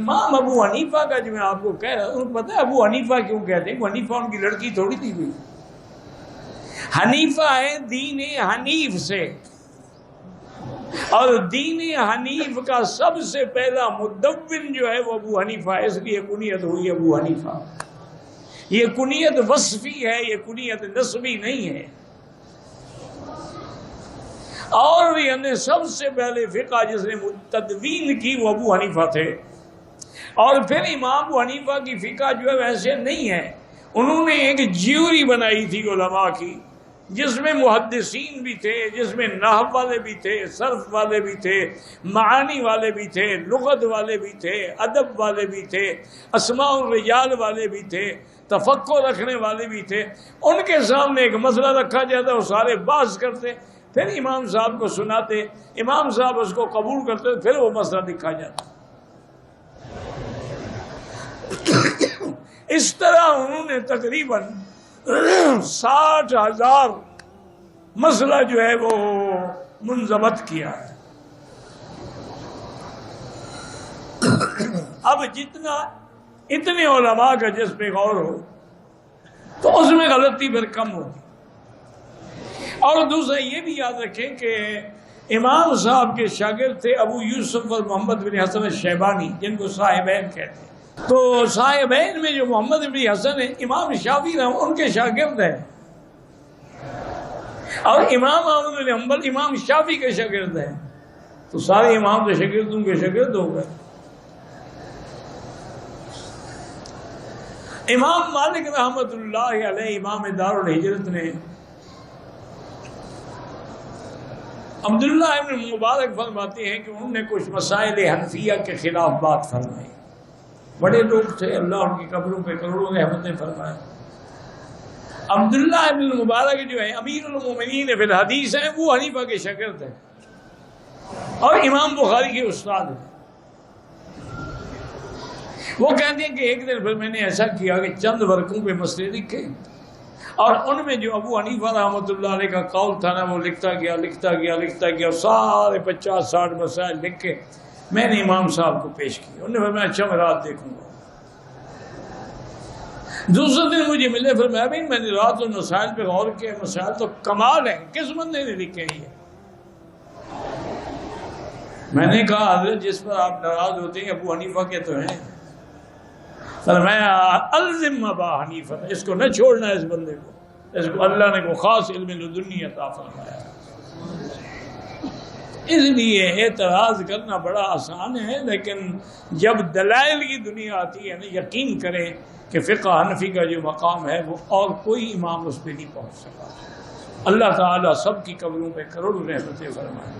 امام ابو حنیفہ کا جو میں آپ کو کہہ رہا ہوں، پتہ ہے ابو حنیفہ کیوں کہتے ہیں؟ حنیفہ ان کی لڑکی تھوڑی تھی کوئی، حنیفہ ہے دین حنیف سے، اور دین حنیف کا سب سے پہلا مدون جو ہے وہ ابو حنیفہ ہے، اس لیے کنیت ہوئی ابو حنیفہ۔ یہ کنیت وصفی ہے، یہ کنیت نسبی نہیں ہے۔ اور یعنی سب سے پہلے فقہ جس نے تدوین کی وہ ابو حنیفہ تھے۔ اور پھر امام ابو حنیفہ کی فقہ جو ہے ویسے نہیں ہے، انہوں نے ایک جیوری بنائی تھی علماء کی، جس میں محدثین بھی تھے، جس میں نحو والے بھی تھے، صرف والے بھی تھے، معانی والے بھی تھے، لغت والے بھی تھے، ادب والے بھی تھے، اسماء الرجال والے بھی تھے، تفقہ رکھنے والے بھی تھے۔ ان کے سامنے ایک مسئلہ رکھا جاتا، وہ سارے بحث کرتے، پھر امام صاحب کو سناتے، امام صاحب اس کو قبول کرتے، پھر وہ مسئلہ لکھا جاتا۔ اس طرح انہوں نے تقریباً 60,000 مسئلہ جو ہے وہ منضبط کیا ہے۔ اب اتنے علماء کا جس پہ غور ہو تو اس میں غلطی پھر کم ہوگی۔ اور دوسرا یہ بھی یاد رکھیں کہ امام صاحب کے شاگرد تھے ابو یوسف اور محمد بن حسن الشیبانی، جن کو صاحبین کہتے ہیں۔ تو صاحبین میں جو محمد بن حسن ہے، امام شافعی ان کے شاگرد ہیں، اور امام احمد بن حنبل امام شافعی کے شاگرد ہیں، تو سارے امام کے شاگردوں کے شاگرد ہو گئے۔ امام مالک رحمۃ اللہ علیہ امام دار الہجرت نے عبداللہ ابن مبارک فرماتے ہیں کہ انہوں نے کچھ مسائل حنفیہ کے خلاف بات فرمائی۔ بڑے لوگ تھے، اللہ ان کی قبروں پہ کروڑوں رحمتیں فرمائے۔ عبداللہ ابن مبارک جو ہے امیر المومنین فی الحدیث ہیں، وہ حنیفہ کے شاگرد ہیں اور امام بخاری کے استاد ہیں۔ وہ کہتے ہیں کہ ایک دن پھر میں نے ایسا کیا کہ چند ورقوں پہ مسئلے لکھے، اور ان میں جو ابو حنیفہ رحمۃ اللہ علیہ کا قول تھا نا، وہ لکھتا گیا، سارے 50-60 مسائل لکھ کے میں نے امام صاحب کو پیش کیا۔ انہوں نے فرمایا اچھا میں رات دیکھوں گا۔ دوسرے دن مجھے ملے، میں نے رات اور مسائل پہ غور کیا، مسائل تو کمال ہیں، کس بندے نے لکھے ہیں یہ؟ میں نے کہا حضرت جس پر آپ ناراض ہوتے ہیں ابو حنیفہ کے تو ہیں۔ فرمایا الزم ابا حنیفہ، اس کو نہ چھوڑنا، اس بندے کو، اس کو اللہ نے کو خاص علم لدنی عطا فرمایا۔ اس لیے اعتراض کرنا بڑا آسان ہے، لیکن جب دلائل کی دنیا آتی ہے نا، یقین کریں کہ فقہ حنفی کا جو مقام ہے وہ اور کوئی امام اس پہ نہیں پہنچ سکا۔ اللہ تعالیٰ سب کی قبروں پہ کروڑوں رحمتیں فرمائے۔